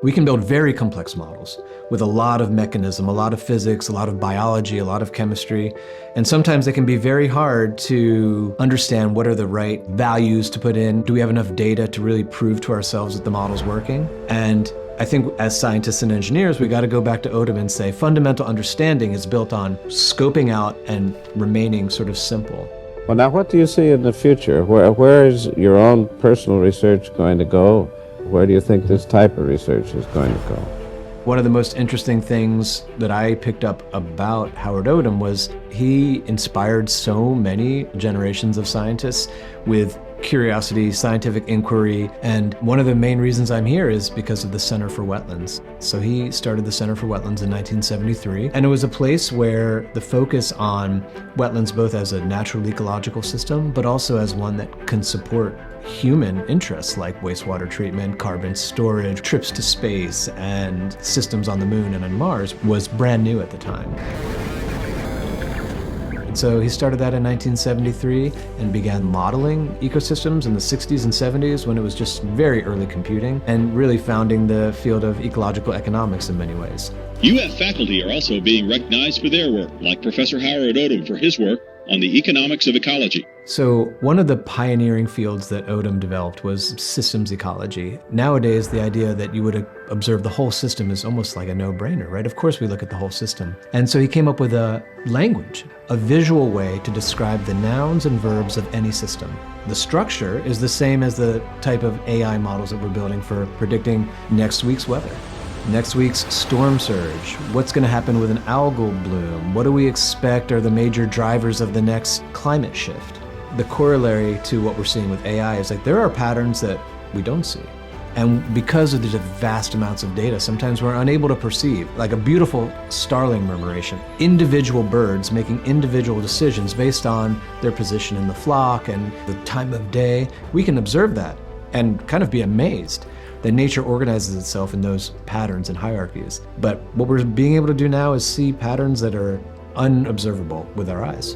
We can build very complex models with a lot of mechanism, a lot of physics, a lot of biology, a lot of chemistry, and sometimes it can be very hard to understand what are the right values to put in. Do we have enough data to really prove to ourselves that the model's working? And I think as scientists and engineers, we got to go back to Odum and say fundamental understanding is built on scoping out and remaining sort of simple. Well, now what do you see in the future? Where is your own personal research going to go? Where do you think this type of research is going to go? One of the most interesting things that I picked up about Howard Odum was he inspired so many generations of scientists with curiosity, scientific inquiry, and one of the main reasons I'm here is because of the Center for Wetlands. So he started the Center for Wetlands in 1973, and it was a place where the focus on wetlands both as a natural ecological system, but also as one that can support human interests like wastewater treatment, carbon storage, trips to space, and systems on the moon and on Mars was brand new at the time. And so he started that in 1973 and began modeling ecosystems in the 60s and 70s when it was just very early computing and really founding the field of ecological economics in many ways. UF faculty are also being recognized for their work, like Professor Howard Odum for his work on the economics of ecology. So one of the pioneering fields that Odum developed was systems ecology. Nowadays, the idea that you would observe the whole system is almost like a no-brainer, right? Of course we look at the whole system. And so he came up with a language, a visual way to describe the nouns and verbs of any system. The structure is the same as the type of AI models that we're building for predicting next week's weather. Next week's storm surge, what's going to happen with an algal bloom, what do we expect are the major drivers of the next climate shift. The corollary to what we're seeing with AI is like there are patterns that we don't see. And because of the vast amounts of data, sometimes we're unable to perceive, like a beautiful starling murmuration, individual birds making individual decisions based on their position in the flock and the time of day. We can observe that and kind of be amazed that nature organizes itself in those patterns and hierarchies. But what we're being able to do now is see patterns that are unobservable with our eyes.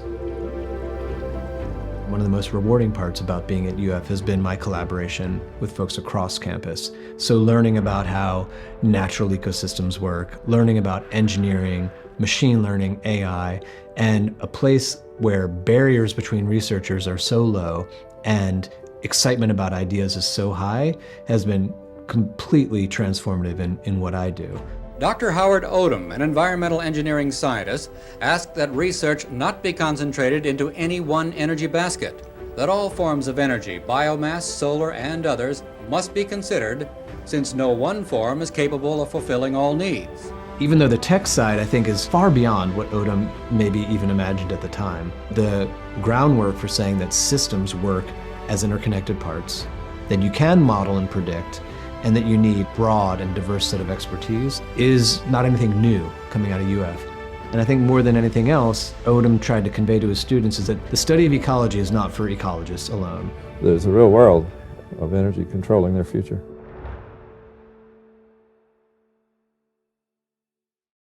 One of the most rewarding parts about being at UF has been my collaboration with folks across campus. So learning about how natural ecosystems work, learning about engineering, machine learning, AI, and a place where barriers between researchers are so low and excitement about ideas is so high has been completely transformative in what I do. Dr. Howard Odum, an environmental engineering scientist, asked that research not be concentrated into any one energy basket, that all forms of energy, biomass, solar, and others, must be considered, since no one form is capable of fulfilling all needs. Even though the tech side, I think, is far beyond what Odum maybe even imagined at the time, the groundwork for saying that systems work as interconnected parts, that you can model and predict, and that you need broad and diverse set of expertise is not anything new coming out of UF. And I think more than anything else, Odum tried to convey to his students is that the study of ecology is not for ecologists alone. There's a real world of energy controlling their future.